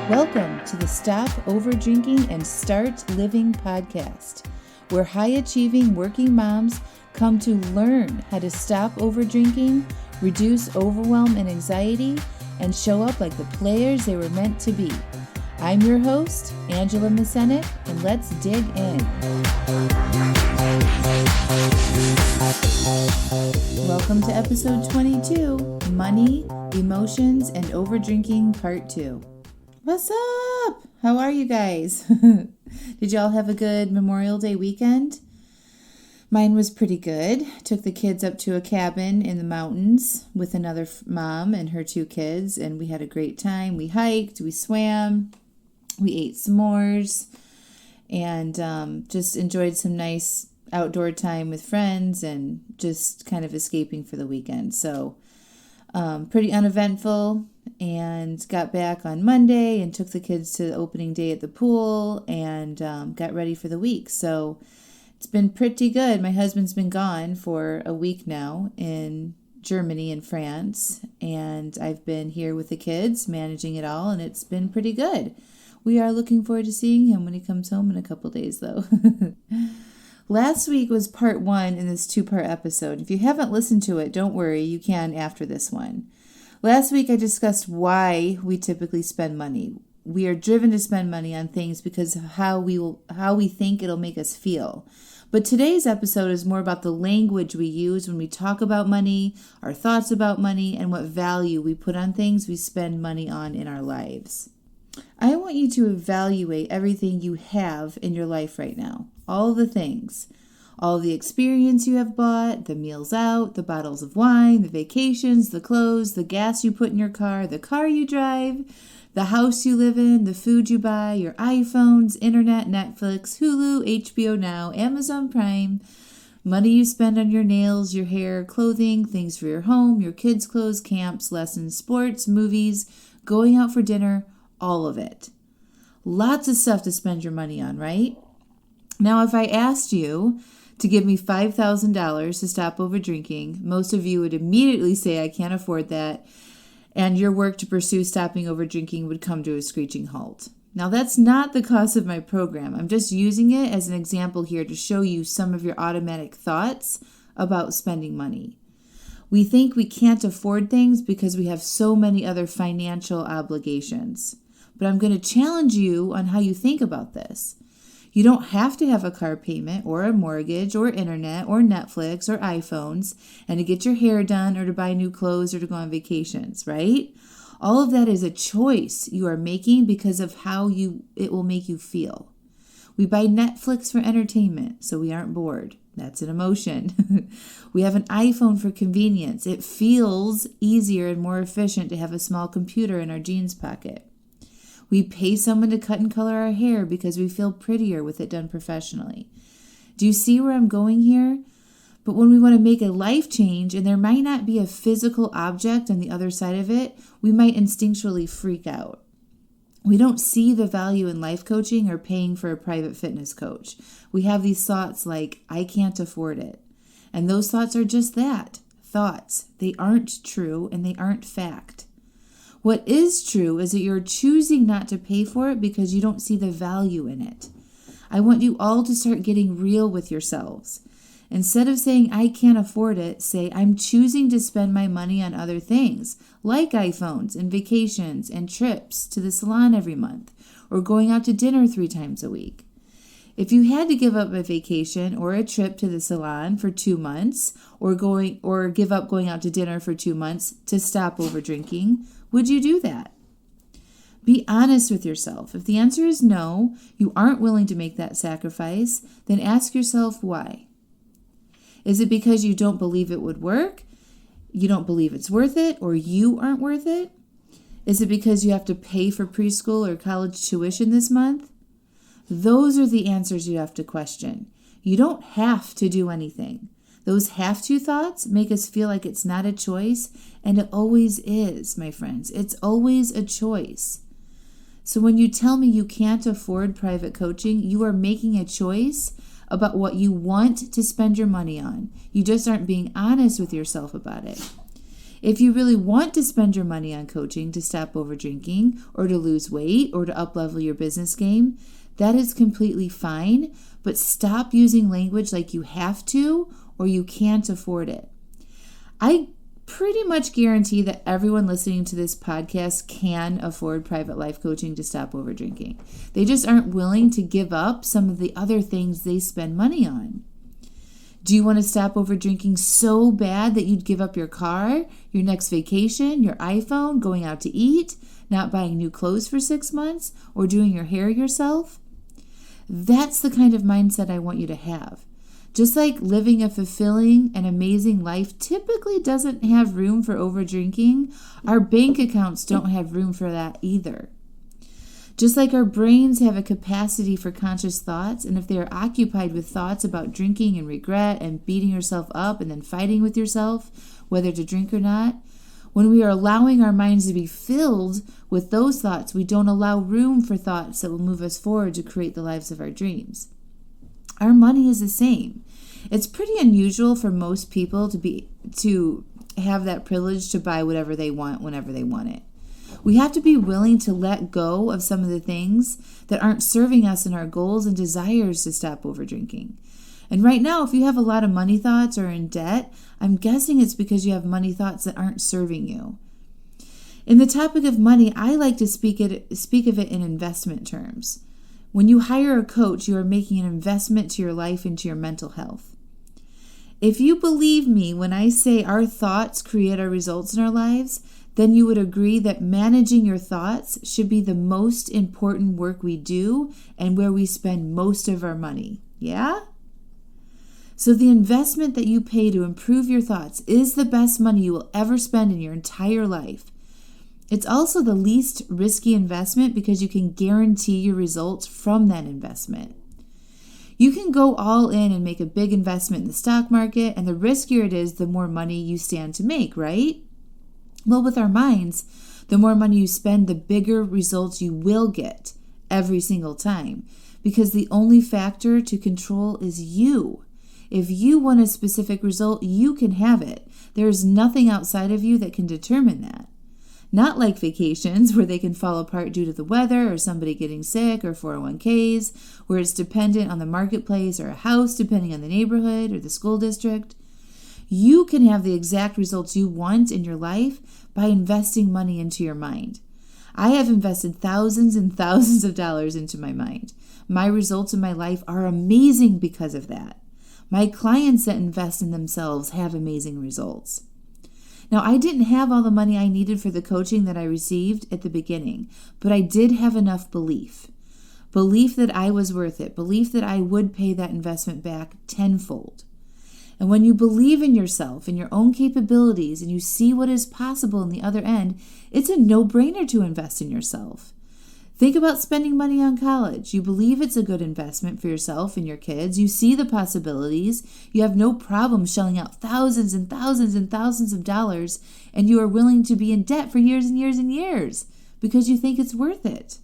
Welcome to the Stop Overdrinking and Start Living podcast, where high-achieving working moms come to learn how to stop overdrinking, reduce overwhelm and anxiety, and show up like the players they were meant to be. I'm your host, Angela Mascenik, and let's dig in. Welcome to episode 22, Money, Emotions, and Overdrinking Part 2. What's up? How are you guys? Did y'all have a good Memorial Day weekend? Mine was pretty good. Took the kids up to a cabin in the mountains with another mom and her two kids, and we had a great time. We hiked, we swam, we ate s'mores, and just enjoyed some nice outdoor time with friends and just kind of escaping for the weekend. So pretty uneventful, and got back on Monday and took the kids to the opening day at the pool and got ready for the week. So it's been pretty good. My husband's been gone for a week now in Germany and France, and I've been here with the kids managing it all, and it's been pretty good. We are looking forward to seeing him when he comes home in a couple days, though. Last week was part 1 in this 2-part episode. If you haven't listened to it, don't worry, you can after this one. Last week I discussed why we typically spend money. We are driven to spend money on things because of how we think it'll make us feel. But today's episode is more about the language we use when we talk about money, our thoughts about money, and what value we put on things we spend money on in our lives. I want you to evaluate everything you have in your life right now. All the things. All the experience you have bought, the meals out, the bottles of wine, the vacations, the clothes, the gas you put in your car, the car you drive, the house you live in, the food you buy, your iPhones, internet, Netflix, Hulu, HBO Now, Amazon Prime, money you spend on your nails, your hair, clothing, things for your home, your kids' clothes, camps, lessons, sports, movies, going out for dinner, all of it. Lots of stuff to spend your money on, right? Now, if I asked you to give me $5,000 to stop over drinking, most of you would immediately say, I can't afford that, and your work to pursue stopping over drinking would come to a screeching halt. Now, that's not the cost of my program. I'm just using it as an example here to show you some of your automatic thoughts about spending money. We think we can't afford things because we have so many other financial obligations. But I'm going to challenge you on how you think about this. You don't have to have a car payment or a mortgage or internet or Netflix or iPhones and to get your hair done or to buy new clothes or to go on vacations, right? All of that is a choice you are making because of how it will make you feel. We buy Netflix for entertainment, so we aren't bored. That's an emotion. We have an iPhone for convenience. It feels easier and more efficient to have a small computer in our jeans pocket. We pay someone to cut and color our hair because we feel prettier with it done professionally. Do you see where I'm going here? But when we want to make a life change and there might not be a physical object on the other side of it, we might instinctually freak out. We don't see the value in life coaching or paying for a private fitness coach. We have these thoughts like, I can't afford it. And those thoughts are just that, thoughts. They aren't true and they aren't fact. What is true is that you're choosing not to pay for it because you don't see the value in it. I want you all to start getting real with yourselves. Instead of saying, I can't afford it, say, I'm choosing to spend my money on other things, like iPhones and vacations and trips to the salon every month, or going out to dinner 3 times a week. If you had to give up a vacation or a trip to the salon for 2 months, or give up going out to dinner for 2 months to stop over drinking, would you do that? Be honest with yourself. If the answer is no, you aren't willing to make that sacrifice, then ask yourself why. Is it because you don't believe it would work? You don't believe it's worth it, or you aren't worth it? Is it because you have to pay for preschool or college tuition this month? Those are the answers you have to question. You don't have to do anything. Those have to thoughts make us feel like it's not a choice, and it always is, my friends. It's always a choice. So when you tell me you can't afford private coaching, you are making a choice about what you want to spend your money on. You just aren't being honest with yourself about it. If you really want to spend your money on coaching to stop over drinking or to lose weight or to uplevel your business game, that is completely fine, but stop using language like you have to or you can't afford it. I pretty much guarantee that everyone listening to this podcast can afford private life coaching to stop over drinking. They just aren't willing to give up some of the other things they spend money on. Do you want to stop over drinking so bad that you'd give up your car, your next vacation, your iPhone, going out to eat, not buying new clothes for 6 months, or doing your hair yourself? That's the kind of mindset I want you to have. Just like living a fulfilling and amazing life typically doesn't have room for over drinking, our bank accounts don't have room for that either. Just like our brains have a capacity for conscious thoughts, and if they are occupied with thoughts about drinking and regret and beating yourself up and then fighting with yourself, whether to drink or not, when we are allowing our minds to be filled with those thoughts, we don't allow room for thoughts that will move us forward to create the lives of our dreams. Our money is the same. It's pretty unusual for most people to have that privilege to buy whatever they want whenever they want it. We have to be willing to let go of some of the things that aren't serving us in our goals and desires to stop over drinking. And right now, if you have a lot of money thoughts or are in debt, I'm guessing it's because you have money thoughts that aren't serving you. In the topic of money, I like to speak of it in investment terms. When you hire a coach, you are making an investment to your life and to your mental health. If you believe me when I say our thoughts create our results in our lives, then you would agree that managing your thoughts should be the most important work we do and where we spend most of our money. Yeah? So the investment that you pay to improve your thoughts is the best money you will ever spend in your entire life. It's also the least risky investment because you can guarantee your results from that investment. You can go all in and make a big investment in the stock market, and the riskier it is, the more money you stand to make, right? Well, with our minds, the more money you spend, the bigger results you will get every single time, because the only factor to control is you. If you want a specific result, you can have it. There is nothing outside of you that can determine that. Not like vacations where they can fall apart due to the weather or somebody getting sick, or 401ks where it's dependent on the marketplace, or a house depending on the neighborhood or the school district. You can have the exact results you want in your life by investing money into your mind. I have invested thousands and thousands of dollars into my mind. My results in my life are amazing because of that. My clients that invest in themselves have amazing results. Now, I didn't have all the money I needed for the coaching that I received at the beginning, but I did have enough belief. Belief that I was worth it. Belief that I would pay that investment back tenfold. And when you believe in yourself and your own capabilities and you see what is possible in the other end, it's a no-brainer to invest in yourself. Think about spending money on college. You believe it's a good investment for yourself and your kids. You see the possibilities. You have no problem shelling out thousands and thousands and thousands of dollars, and you are willing to be in debt for years and years and years because you think it's worth it.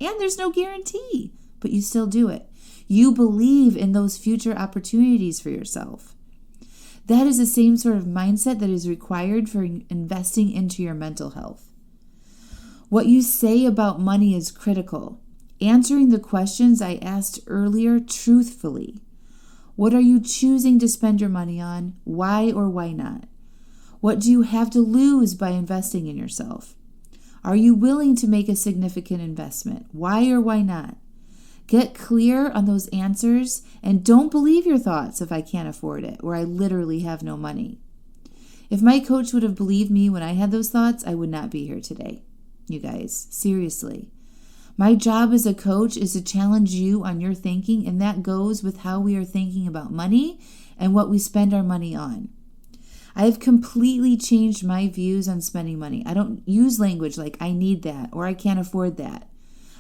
And there's no guarantee, but you still do it. You believe in those future opportunities for yourself. That is the same sort of mindset that is required for investing into your mental health. What you say about money is critical. Answering the questions I asked earlier truthfully. What are you choosing to spend your money on? Why or why not? What do you have to lose by investing in yourself? Are you willing to make a significant investment? Why or why not? Get clear on those answers, and don't believe your thoughts if I can't afford it or I literally have no money. If my coach would have believed me when I had those thoughts, I would not be here today. You guys, seriously. My job as a coach is to challenge you on your thinking, and that goes with how we are thinking about money and what we spend our money on. I have completely changed my views on spending money. I don't use language like I need that or I can't afford that.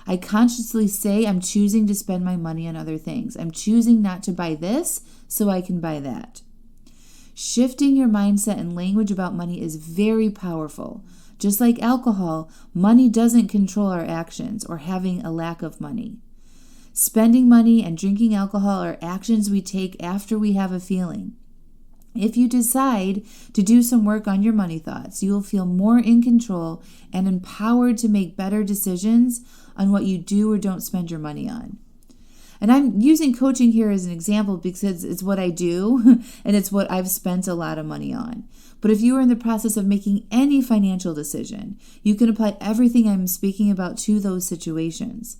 I consciously say I'm choosing to spend my money on other things. I'm choosing not to buy this so I can buy that. Shifting your mindset and language about money is very powerful. Just like alcohol, money doesn't control our actions or having a lack of money. Spending money and drinking alcohol are actions we take after we have a feeling. If you decide to do some work on your money thoughts, you will feel more in control and empowered to make better decisions on what you do or don't spend your money on. And I'm using coaching here as an example because it's what I do and it's what I've spent a lot of money on. But if you are in the process of making any financial decision, you can apply everything I'm speaking about to those situations.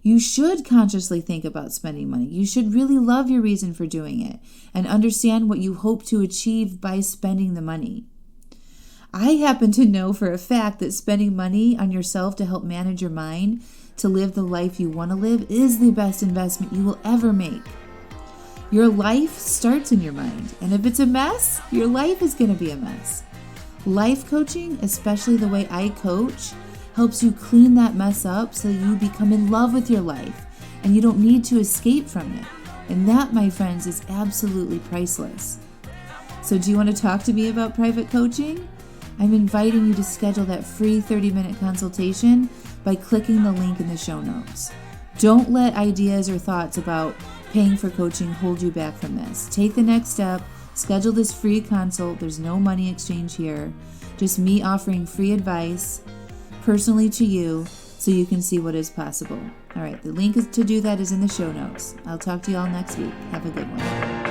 You should consciously think about spending money. You should really love your reason for doing it and understand what you hope to achieve by spending the money. I happen to know for a fact that spending money on yourself to help manage your mind, to live the life you want to live, is the best investment you will ever make. Your life starts in your mind, and if it's a mess, your life is going to be a mess. Life coaching, especially the way I coach, helps you clean that mess up so you become in love with your life and you don't need to escape from it. And that, my friends, is absolutely priceless. So do you want to talk to me about private coaching? I'm inviting you to schedule that free 30-minute consultation by clicking the link in the show notes. Don't let ideas or thoughts about paying for coaching hold you back from this. Take the next step. Schedule this free consult. There's no money exchange here. Just me offering free advice personally to you so you can see what is possible. All right, the link to do that is in the show notes. I'll talk to you all next week. Have a good one.